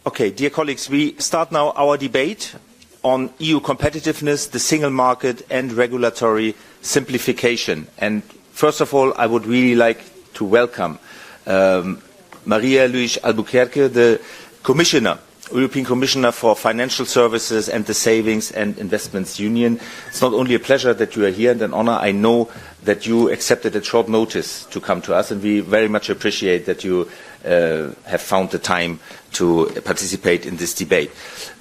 Okay, dear colleagues, we start now our debate on EU competitiveness, the single market and regulatory simplification. And first of all, I would really like to welcome Maria Luis Albuquerque, the Commissioner, European Commissioner for Financial Services and the Savings and Investments Union. It's not only a pleasure that you are here and an honor. I know that you accepted at short notice to come to us, and we very much appreciate that you have found the time to participate in this debate.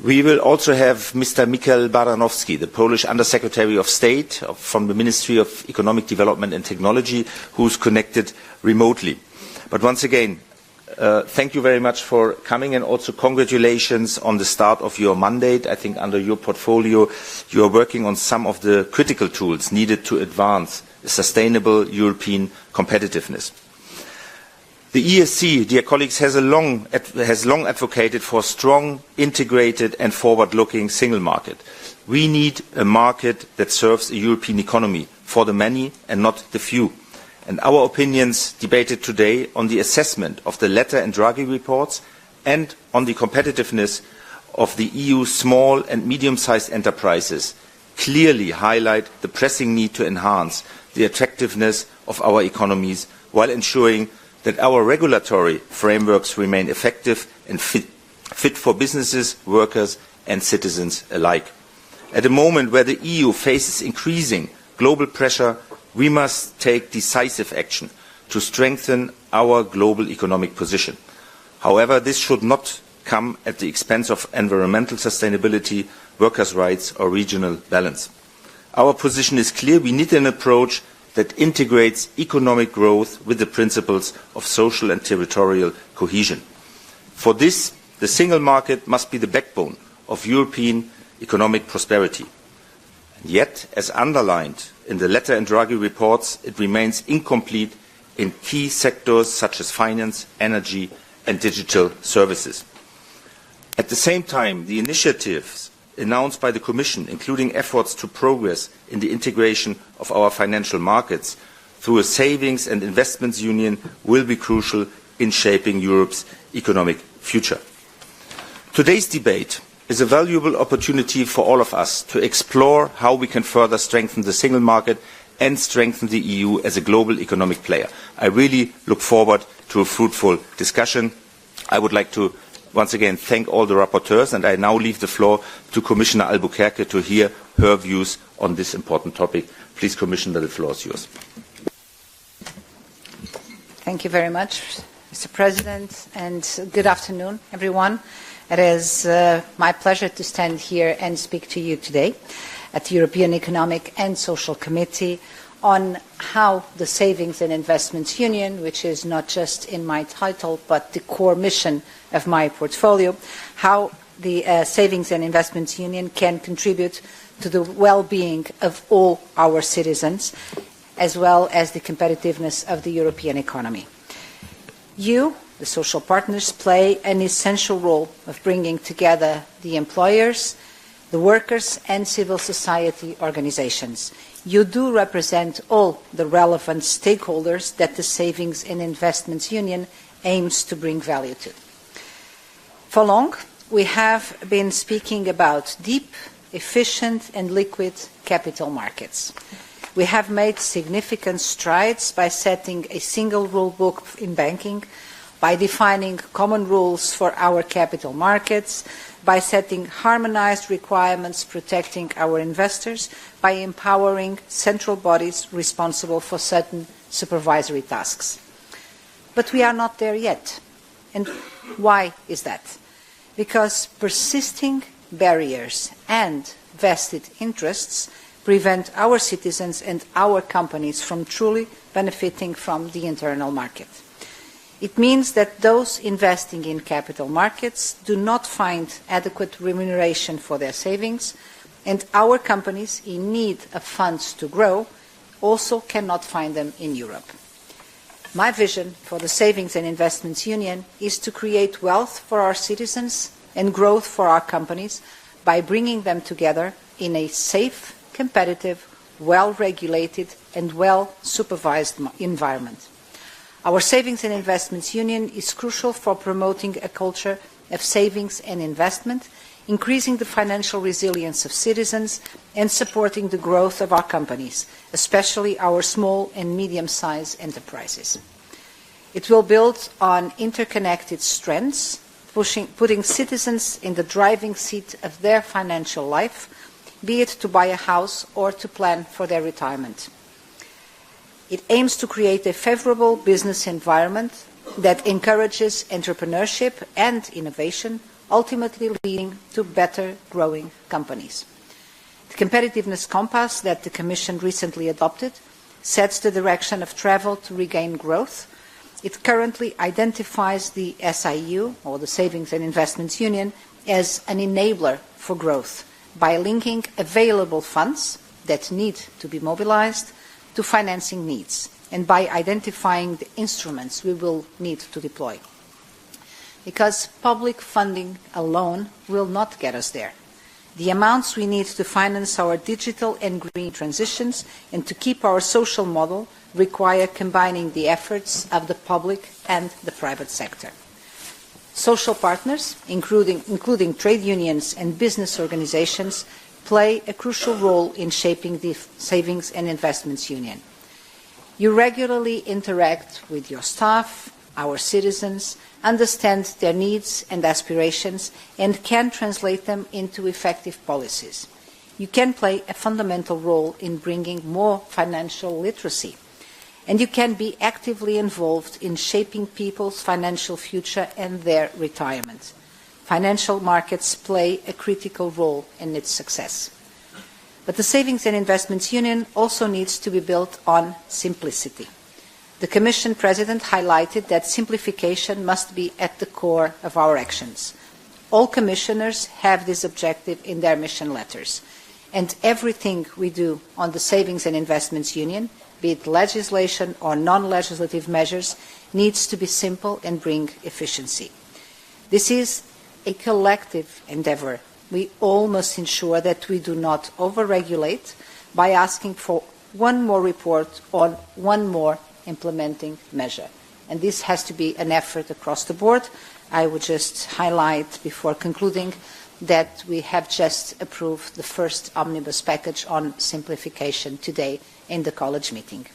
We will also have Mr. Mikhail Baranowski, the Polish Undersecretary of State from the Ministry of Economic Development and Technology, who is connected remotely. But once again, thank you very much for coming, and also congratulations on the start of your mandate. I think under your portfolio you are working on some of the critical tools needed to advance sustainable European competitiveness. The ESC, dear colleagues, has long advocated for a strong, integrated and forward-looking single market. We need a market that serves a European economy for the many and not the few. And our opinions debated today on the assessment of the Letta and Draghi reports and on the competitiveness of the EU small and medium-sized enterprises clearly highlight the pressing need to enhance the attractiveness of our economies while ensuring that our regulatory frameworks remain effective and fit for businesses, workers and citizens alike. At a moment where the EU faces increasing global pressure, we must take decisive action to strengthen our global economic position. However, this should not come at the expense of environmental sustainability, workers' rights or regional balance. Our position is clear. We need an approach that integrates economic growth with the principles of social and territorial cohesion. For this, the single market must be the backbone of European economic prosperity. Yet, as underlined in the Letta and Draghi reports, it remains incomplete in key sectors such as finance, energy and digital services. At the same time, the initiatives announced by the Commission, including efforts to progress in the integration of our financial markets through a savings and investments union, will be crucial in shaping Europe's economic future. Today's debate is a valuable opportunity for all of us to explore how we can further strengthen the single market and strengthen the EU as a global economic player. I really look forward to a fruitful discussion. I would like to once again thank all the rapporteurs, and I now leave the floor to Commissioner Albuquerque to hear her views on this important topic. Please, Commissioner, the floor is yours. Thank you very much, Mr. President, and good afternoon, everyone. It is my pleasure to stand here and speak to you today at the European Economic and Social Committee on how the Savings and Investments Union, which is not just in my title but the core mission of my portfolio, how the Savings and Investments Union can contribute to the well-being of all our citizens, as well as the competitiveness of the European economy. You, the social partners, play an essential role of bringing together the employers, the workers and civil society organizations. You do represent all the relevant stakeholders that the Savings and Investments Union aims to bring value to. For long, we have been speaking about deep, efficient and liquid capital markets. We have made significant strides by setting a single rule book in banking, by defining common rules for our capital markets, by setting harmonized requirements protecting our investors, by empowering central bodies responsible for certain supervisory tasks. But we are not there yet. And why is that? Because persisting barriers and vested interests prevent our citizens and our companies from truly benefiting from the internal market. It means that those investing in capital markets do not find adequate remuneration for their savings, and our companies in need of funds to grow also cannot find them in Europe. My vision for the Savings and Investments Union is to create wealth for our citizens and growth for our companies by bringing them together in a safe, competitive, well-regulated and well-supervised environment. Our Savings and Investments Union is crucial for promoting a culture of savings and investment, increasing the financial resilience of citizens and supporting the growth of our companies, especially our small and medium-sized enterprises. It will build on interconnected strengths, putting citizens in the driving seat of their financial life, be it to buy a house or to plan for their retirement. It aims to create a favorable business environment that encourages entrepreneurship and innovation, ultimately leading to better growing companies. The Competitiveness Compass that the Commission recently adopted sets the direction of travel to regain growth. It currently identifies the SIU, or the Savings and Investments Union, as an enabler for growth by linking available funds that need to be mobilized to financing needs and by identifying the instruments we will need to deploy. Because public funding alone will not get us there. The amounts we need to finance our digital and green transitions and to keep our social model require combining the efforts of the public and the private sector. Social partners, including trade unions and business organizations, play a crucial role in shaping the Savings and Investments Union. You regularly interact with your staff, our citizens, understand their needs and aspirations, and can translate them into effective policies. You can play a fundamental role in bringing more financial literacy, and you can be actively involved in shaping people's financial future and their retirement. Financial markets play a critical role in its success. But the Savings and Investments Union also needs to be built on simplicity. The Commission President highlighted that simplification must be at the core of our actions. All commissioners have this objective in their mission letters, and everything we do on the Savings and Investments Union, be it legislation or non-legislative measures, needs to be simple and bring efficiency. This is a collective endeavour. We all must ensure that we do not over-regulate by asking for one more report on one more implementing measure. And this has to be an effort across the board. I would just highlight before concluding that we have just approved the first omnibus package on simplification today in the college meeting.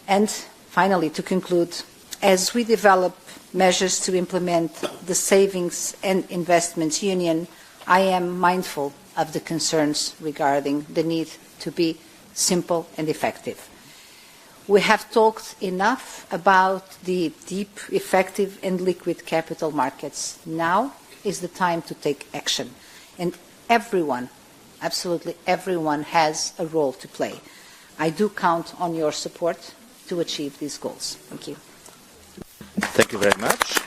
And finally, to conclude, as we develop measures to implement the Savings and Investments Union, I am mindful of the concerns regarding the need to be simple and effective. We have talked enough about the deep, effective and liquid capital markets. Now is the time to take action. And everyone, absolutely everyone, has a role to play. I do count on your support to achieve these goals. Thank you. Thank you very much.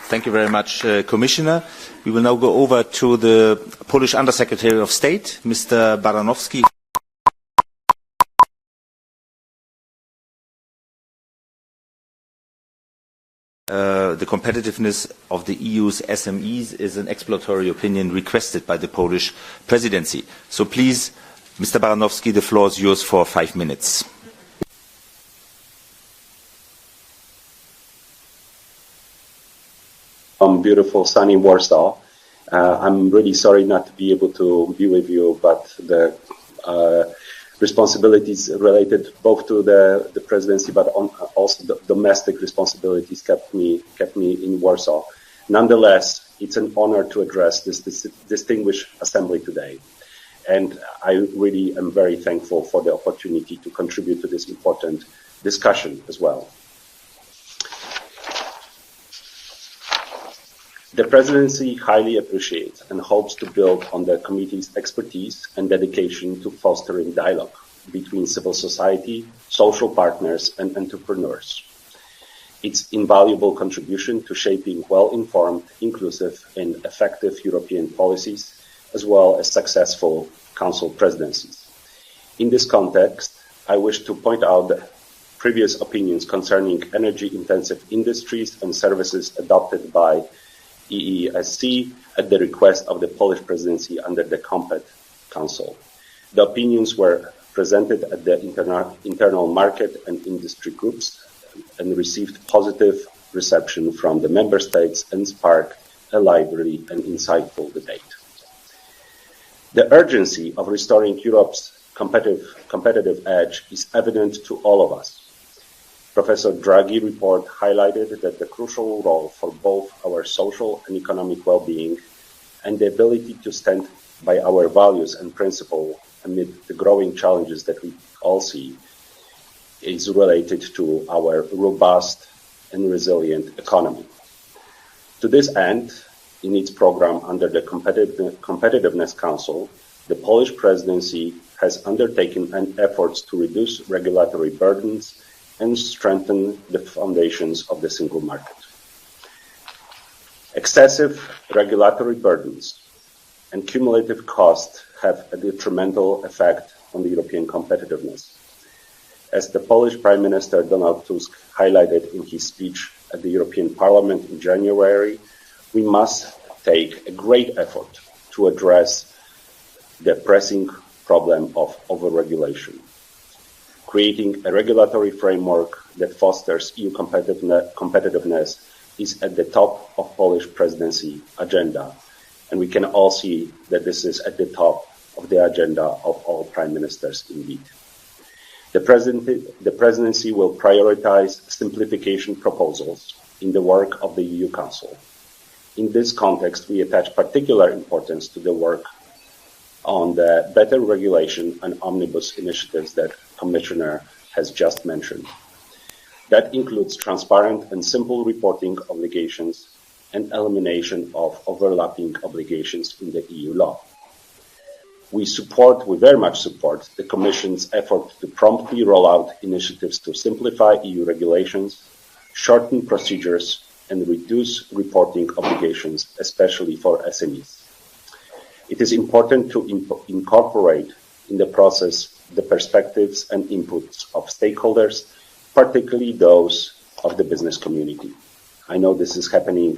Thank you very much, Commissioner. We will now go over to the Polish Undersecretary of State, Mr. Baranowski. The competitiveness of the EU's SMEs is an exploratory opinion requested by the Polish presidency. So please, Mr. Baranowski, the floor is yours for 5 minutes. Beautiful sunny Warsaw. I'm really sorry not to be able to be with you, but the responsibilities related both to the presidency, but also the domestic responsibilities kept me in Warsaw. Nonetheless, it's an honor to address this distinguished assembly today. And I really am very thankful for the opportunity to contribute to this important discussion as well. The presidency highly appreciates and hopes to build on the committee's expertise and dedication to fostering dialogue between civil society, social partners, and entrepreneurs. Its invaluable contribution to shaping well-informed, inclusive, and effective European policies, as well as successful Council presidencies. In this context, I wish to point out the previous opinions concerning energy-intensive industries and services adopted by EESC at the request of the Polish presidency under the Compet Council. The opinions were presented at the internal market and industry groups and received positive reception from the member states and sparked a lively and insightful debate. The urgency of restoring Europe's competitive edge is evident to all of us. Professor Draghi's report highlighted that the crucial role for both our social and economic well-being and the ability to stand by our values and principles amid the growing challenges that we all see is related to our robust and resilient economy. To this end, in its program under the Competitiveness Council, the Polish presidency has undertaken efforts to reduce regulatory burdens and strengthen the foundations of the single market. Excessive regulatory burdens and cumulative costs have a detrimental effect on the European competitiveness. As the Polish Prime Minister Donald Tusk highlighted in his speech at the European Parliament in January, we must take a great effort to address the pressing problem of overregulation. Creating a regulatory framework that fosters EU competitiveness is at the top of Polish presidency agenda, and we can all see that this is at the top of the agenda of all prime ministers indeed. The presidency will prioritize simplification proposals in the work of the EU Council. In this context, we attach particular importance to the work on the better regulation and omnibus initiatives that Commissioner has just mentioned. That includes transparent and simple reporting obligations and elimination of overlapping obligations in the EU law. We very much support the Commission's effort to promptly roll out initiatives to simplify EU regulations, shorten procedures, and reduce reporting obligations, especially for SMEs. It is important to incorporate in the process the perspectives and inputs of stakeholders, particularly those of the business community. I know this is happening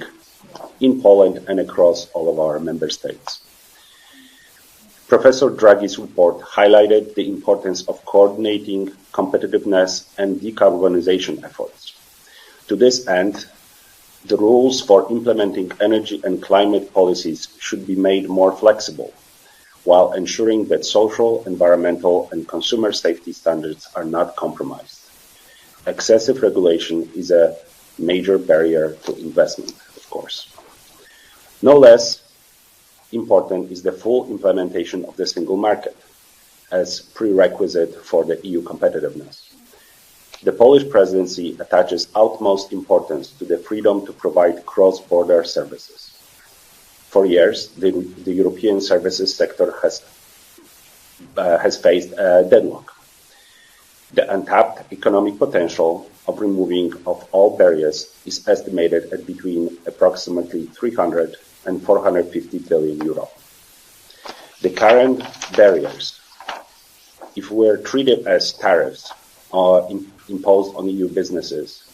in Poland and across all of our member states. Professor Draghi's report highlighted the importance of coordinating competitiveness and decarbonization efforts. To this end, the rules for implementing energy and climate policies should be made more flexible, while ensuring that social, environmental, and consumer safety standards are not compromised. Excessive regulation is a major barrier to investment, of course. No less important is the full implementation of the single market as prerequisite for the EU competitiveness. The Polish presidency attaches utmost importance to the freedom to provide cross-border services. For years, the European services sector has faced a deadlock. The untapped economic potential of removing of all barriers is estimated at between approximately 300 and 450 billion euro. The current barriers, if were treated as tariffs or imposed on EU businesses,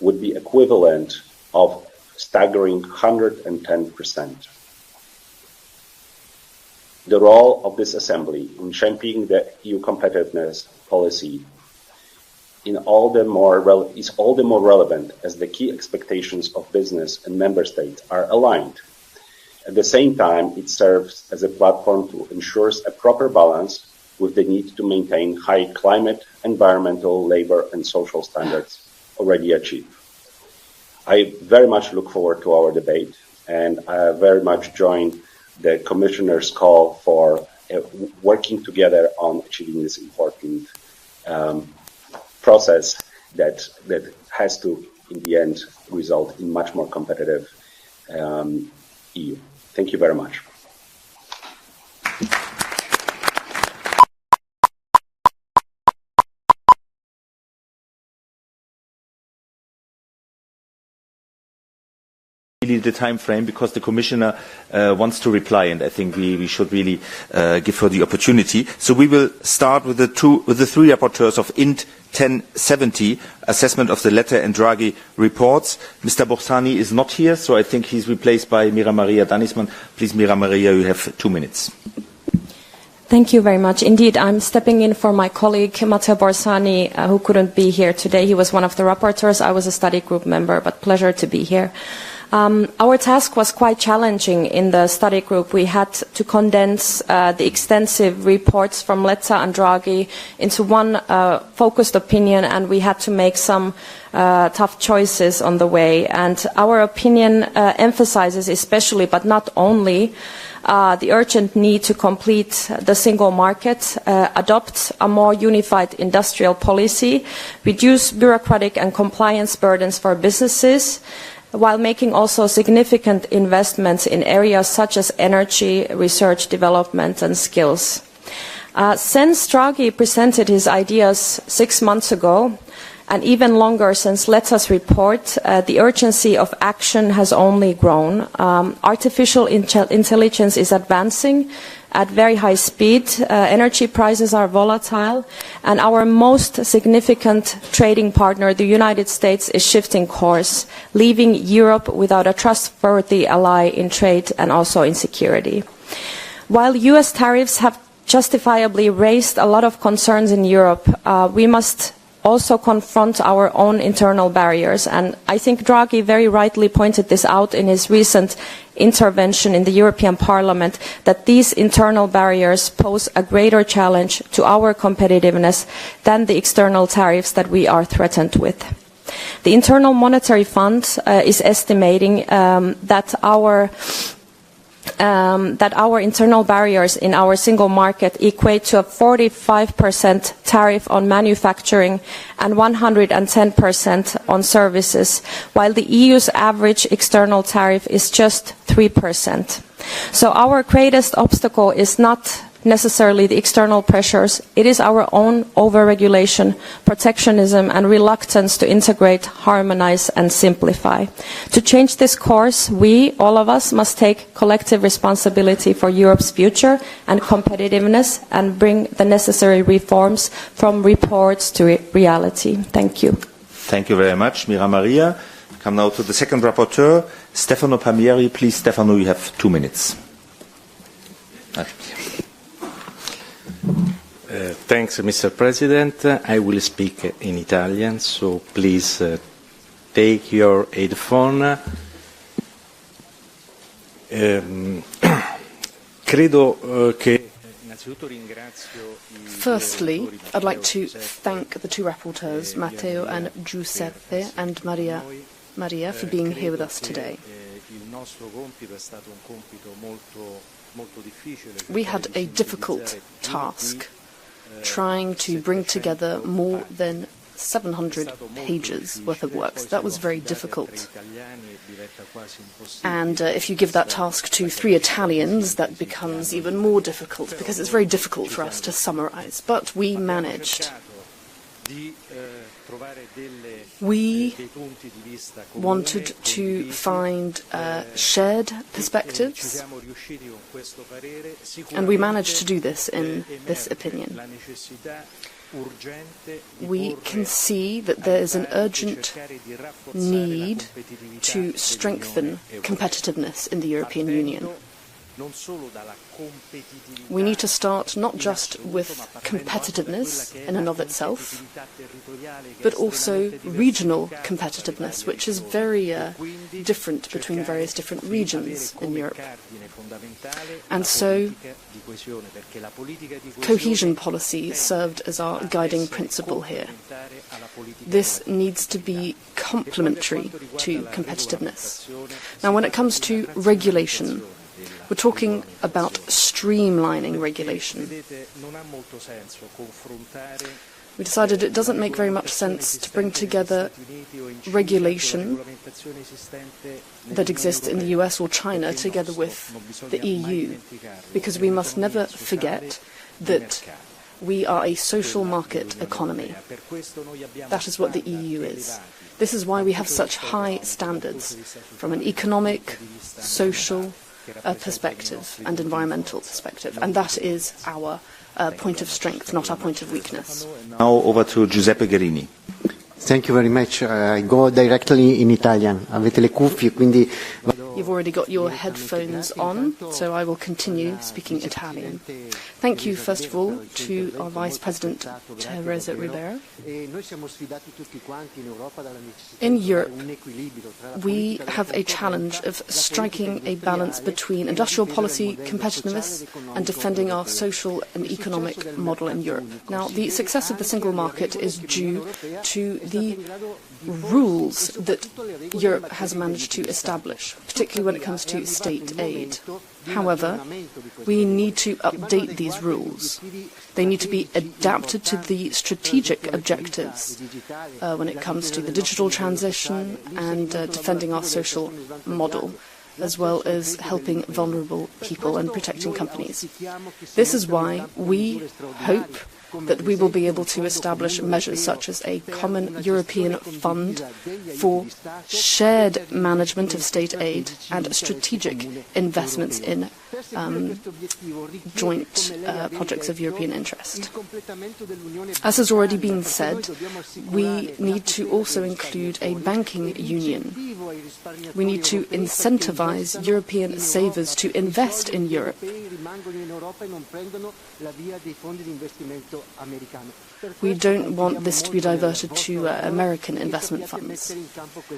would be equivalent of staggering 110%. The role of this assembly in championing the EU competitiveness policy is all the more relevant as the key expectations of business and member states are aligned. At the same time, it serves as a platform to ensure a proper balance with the need to maintain high climate, environmental, labor, and social standards already achieved. I very much look forward to our debate, and I very much join the Commissioner's call for working together on achieving this important process that has to, in the end, result in much more competitive EU. Thank you very much. The time frame, because the Commissioner wants to reply, and I think we should really give her the opportunity. So we will start with the three rapporteurs of INT 1070, assessment of the letter and Draghi reports. Mr. Borsani is not here, so I think he's replaced by Mira Maria Danisman. Please, Mira Maria, you have 2 minutes. Thank you very much. Indeed, I'm stepping in for my colleague Matteo Borsani, who couldn't be here today. He was one of the rapporteurs. I was a study group member, but pleasure to be here. Our task was quite challenging in the study group. We had to condense the extensive reports from Letta and Draghi into one focused opinion, and we had to make some tough choices on the way. And our opinion emphasizes especially, but not only, the urgent need to complete the single market, adopt a more unified industrial policy, reduce bureaucratic and compliance burdens for businesses, while making also significant investments in areas such as energy, research, development and skills. Since Draghi presented his ideas 6 months ago, and even longer since Letta's report, the urgency of action has only grown. Artificial intelligence is advancing at very high speed, energy prices are volatile, and our most significant trading partner, the United States, is shifting course, leaving Europe without a trustworthy ally in trade and also in security. While US tariffs have justifiably raised a lot of concerns in Europe, we must also confront our own internal barriers, and I think Draghi very rightly pointed this out in his recent intervention in the European Parliament, that these internal barriers pose a greater challenge to our competitiveness than the external tariffs that we are threatened with. The Internal Monetary Fund is estimating that our internal barriers in our single market equate to a 45% tariff on manufacturing and 110% on services, while the EU's average external tariff is just 3%. So our greatest obstacle is not necessarily the external pressures, it is our own overregulation, protectionism and reluctance to integrate, harmonize and simplify. To change this course, we, all of us, must take collective responsibility for Europe's future and competitiveness and bring the necessary reforms from reports to reality. Thank you. Thank you very much, Mira Maria. Come now to the second rapporteur, Stefano Palmieri. Please, Stefano, you have 2 minutes. Thanks, Mr. President. I will speak in Italian, so please take your headphone. Firstly, I'd like to thank the two rapporteurs, Matteo and Giuseppe, and Maria for being here with us today. We had a difficult task, trying to bring together more than 700 pages worth of works. That was very difficult. And if you give that task to 3 Italians, that becomes even more difficult, because it's very difficult for us to summarize. But we managed. We wanted to find shared perspectives, and we managed to do this in this opinion. We can see that there is an urgent need to strengthen competitiveness in the European Union. We need to start not just with competitiveness in and of itself, but also regional competitiveness, which is very different between various different regions in Europe. And so, cohesion policy served as our guiding principle here. This needs to be complementary to competitiveness. Now, when it comes to regulation, we're talking about streamlining regulation. We decided it doesn't make very much sense to bring together regulation that exists in the US or China together with the EU, because we must never forget that we are a social market economy. That is what the EU is. This is why we have such high standards from an economic, social, perspective and environmental perspective, and that is our point of strength, not our point of weakness. Now over to Giuseppe Guerini. Thank you very much. I go directly in Italian. Avete le cuffie, quindi You've already got your headphones on, so I will continue speaking Italian. Thank you, first of all, to our Vice President, Teresa Ribera. In Europe, we have a challenge of striking a balance between industrial policy, competitiveness, and defending our social and economic model in Europe. Now, the success of the single market is due to the rules that Europe has managed to establish, particularly when it comes to state aid. However, we need to update these rules. They need to be adapted to the strategic objectives when it comes to the digital transition and defending our social model, as well as helping vulnerable people and protecting companies. This is why we hope that we will be able to establish measures such as a common European fund for shared management of state aid and strategic investments in joint projects of European interest. As has already been said, we need to also include a banking union. We need to incentivize European savers to invest in Europe. We don't want this to be diverted to American investment funds.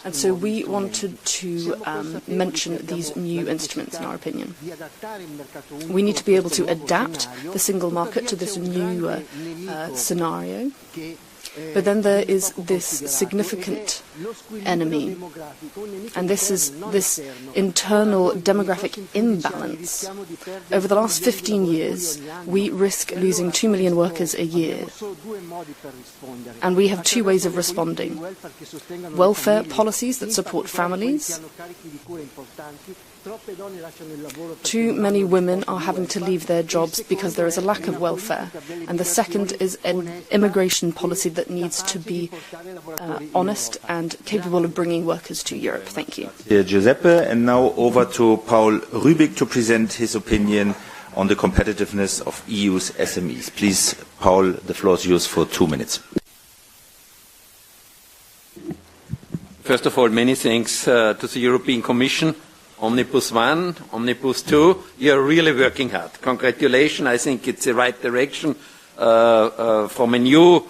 And so we wanted to mention these new instruments, in our opinion. We need to be able to adapt the single market to this new scenario. But then there is this significant enemy, and this is this internal demographic imbalance. Over the last 15 years, we risk losing 2 million workers a year. And we have two ways of responding. Welfare policies that support families. Too many women are having to leave their jobs because there is a lack of welfare. And the second is an immigration policy that needs to be honest and capable of bringing workers to Europe. Thank you. Giuseppe, and now over to Paul Rübig to present his opinion on the competitiveness of EU's SMEs. Please, Paul, the floor is yours for 2 minutes. First of all, many thanks to the European Commission. Omnibus 1, Omnibus 2, you're really working hard. Congratulations, I think it's the right direction from a new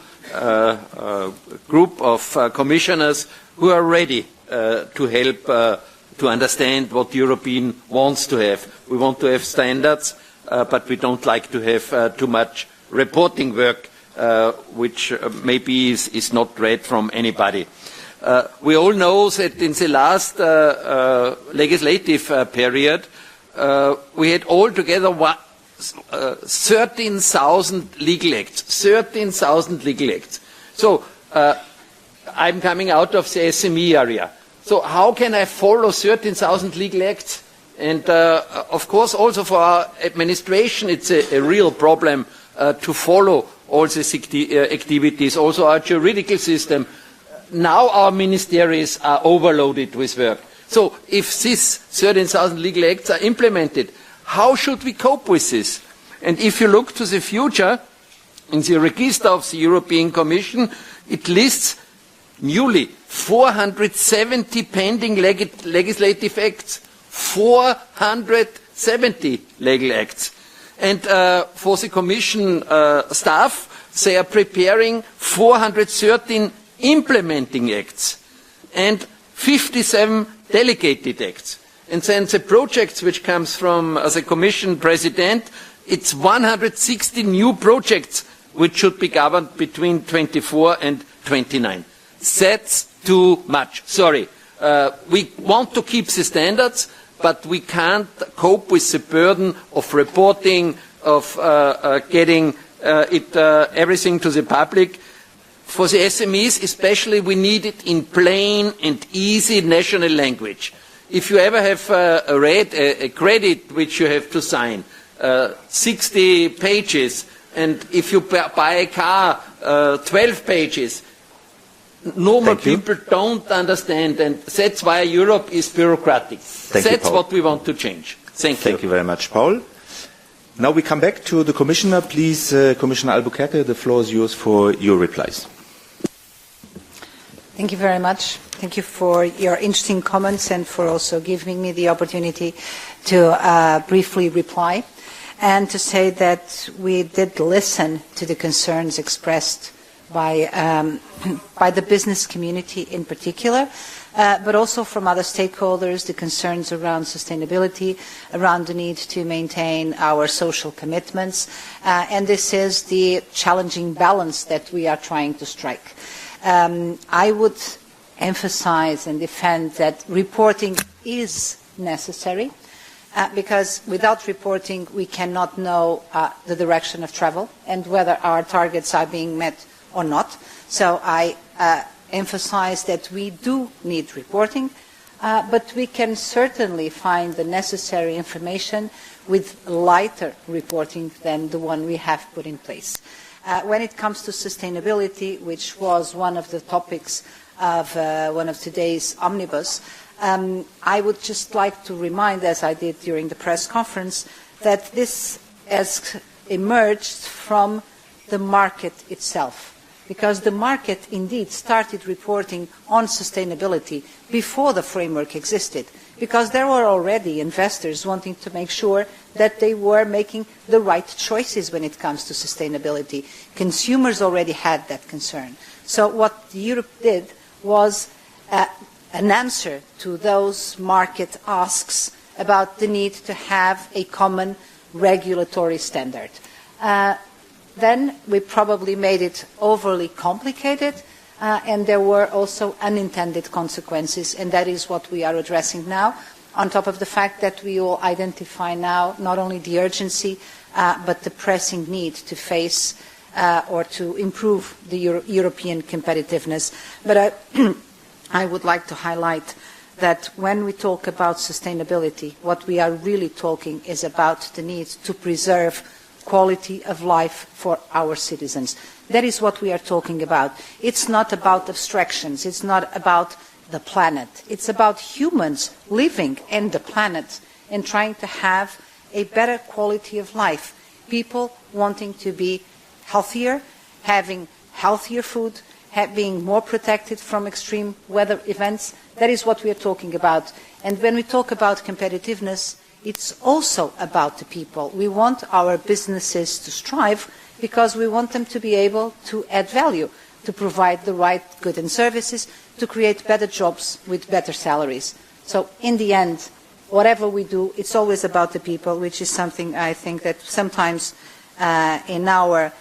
group of commissioners who are ready to help to understand what European wants to have. We want to have standards, but we don't like to have too much reporting work, which maybe is not read from anybody. We all know that in the last legislative period, we had altogether 13,000 legal acts. 13,000 legal acts. So I'm coming out of the SME area. So how can I follow 13,000 legal acts? And of course, also for our administration, it's a real problem to follow all these activities. Also, our juridical system. Now our ministries are overloaded with work. So if these 13,000 legal acts are implemented, how should we cope with this? And if you look to the future, in the register of the European Commission, it lists newly 470 pending legislative acts. 470 legal acts. And for the Commission staff, they are preparing 413 implementing acts and 57 delegated acts. And then the projects which comes from the Commission President, it's 160 new projects which should be governed between 24 and 29. That's too much. Sorry. We want to keep the standards, but we can't cope with the burden of reporting, of getting everything to the public. For the SMEs especially, we need it in plain and easy national language. If you ever have read a credit which you have to sign, 60 pages, and if you buy a car, 12 pages, normal people don't understand, and that's why Europe is bureaucratic. That's what we want to change. Thank you. Thank you very much, Paul. Now we come back to the Commissioner. Please, Commissioner Albuquerque, the floor is yours for your replies. Thank you very much. Thank you for your interesting comments and for also giving me the opportunity to briefly reply and to say that we did listen to the concerns expressed by the business community in particular, but also from other stakeholders, the concerns around sustainability, around the need to maintain our social commitments, and this is the challenging balance that we are trying to strike. I would emphasize and defend that reporting is necessary, because without reporting we cannot know the direction of travel and whether our targets are being met or not. So I emphasize that we do need reporting, but we can certainly find the necessary information with lighter reporting than the one we have put in place. When it comes to sustainability, which was one of the topics of one of today's omnibus, I would just like to remind, as I did during the press conference, that this has emerged from the market itself, because the market indeed started reporting on sustainability before the framework existed, because there were already investors wanting to make sure that they were making the right choices when it comes to sustainability. Consumers already had that concern. So what Europe did was an answer to those market asks about the need to have a common regulatory standard. Then we probably made it overly complicated, and there were also unintended consequences, and that is what we are addressing now, on top of the fact that we all identify now not only the urgency, but the pressing need to face or to improve the European competitiveness. But I would like to highlight that when we talk about sustainability, what we are really talking is about the need to preserve quality of life for our citizens. That is what we are talking about. It's not about abstractions. It's not about the planet. It's about humans living in the planet and trying to have a better quality of life. People wanting to be healthier, having healthier food, being more protected from extreme weather events. That is what we are talking about. And when we talk about competitiveness, it's also about the people. We want our businesses to strive because we want them to be able to add value, to provide the right goods and services, to create better jobs with better salaries. So in the end, whatever we do, it's always about the people, which is something I think that sometimes in our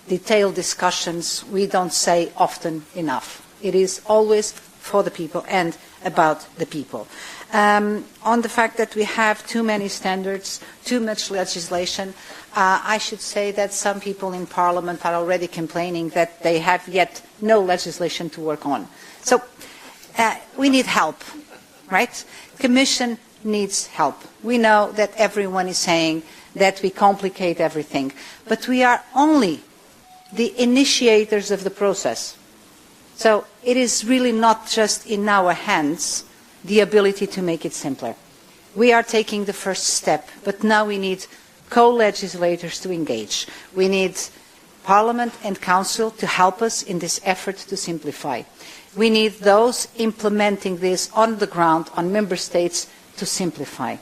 detailed discussions we don't say often enough. It is always for the people and about the people. On the fact that we have too many standards, too much legislation, I should say that some people in Parliament are already complaining that they have yet no legislation to work on. So we need help, right? The Commission needs help. We know that everyone is saying that we complicate everything, but we are only the initiators of the process. So it is really not just in our hands the ability to make it simpler. We are taking the first step, but now we need co-legislators to engage. We need Parliament and Council to help us in this effort to simplify. We need those implementing this on the ground, on Member States, to simplify.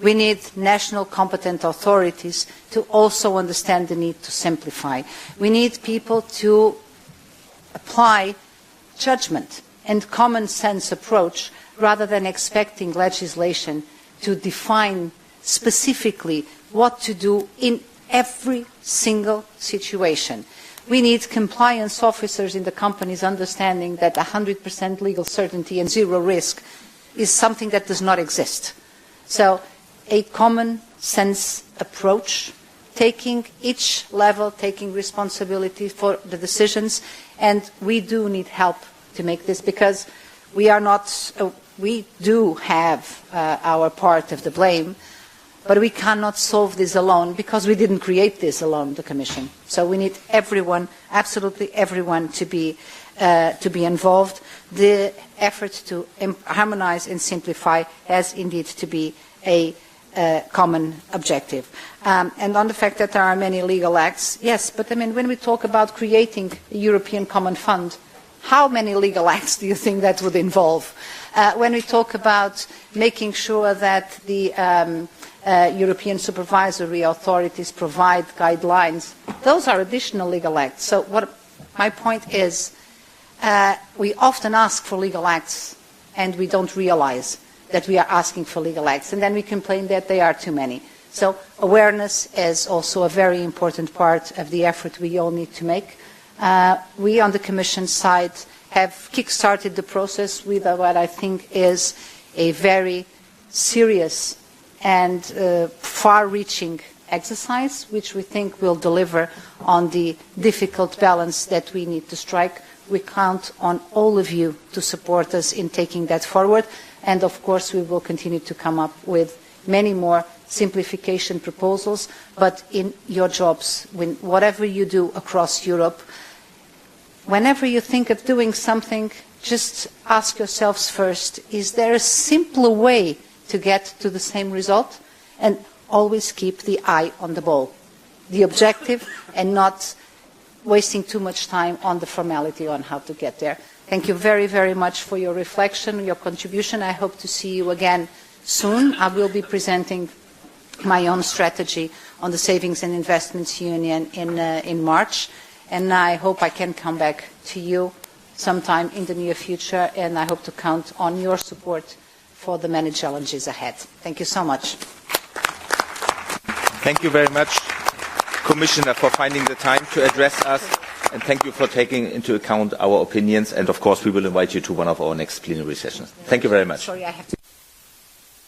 We need national competent authorities to also understand the need to simplify. We need people to apply judgment and common sense approach rather than expecting legislation to define specifically what to do in every single situation. We need compliance officers in the companies understanding that 100% legal certainty and zero risk is something that does not exist. So a common sense approach, taking each level, taking responsibility for the decisions, and we do need help to make this because we are not, we do have our part of the blame, but we cannot solve this alone because we didn't create this alone, the Commission. So we need everyone, absolutely everyone, to be involved. The effort to harmonise and simplify has indeed to be a common objective. And on the fact that there are many legal acts, yes, but I mean, when we talk about creating a European Common Fund, How many legal acts do you think that would involve? When we talk about making sure that the European supervisory authorities provide guidelines, those are additional legal acts. So what my point is, we often ask for legal acts and we don't realize that we are asking for legal acts, and then we complain that they are too many. So awareness is also a very important part of the effort we all need to make. We on the Commission side have kick-started the process with what I think is a very serious and far-reaching exercise, which we think will deliver on the difficult balance that we need to strike. We count on all of you to support us in taking that forward, and of course we will continue to come up with many more simplification proposals, but in your jobs, whatever you do across Europe, whenever you think of doing something, just ask yourselves first, is there a simpler way to get to the same result? And always keep the eye on the ball, the objective, and not wasting too much time on the formality on how to get there. Thank you very, very much for your reflection, your contribution. I hope to see you again soon. I will be presenting my own strategy on the Savings and Investments Union in March, and I hope I can come back to you sometime in the near future, and I hope to count on your support for the many challenges ahead. Thank you so much. Thank you very much, Commissioner, for finding the time to address us, and thank you for taking into account our opinions, and of course we will invite you to one of our next plenary sessions. Thank you very much. Sorry, I have to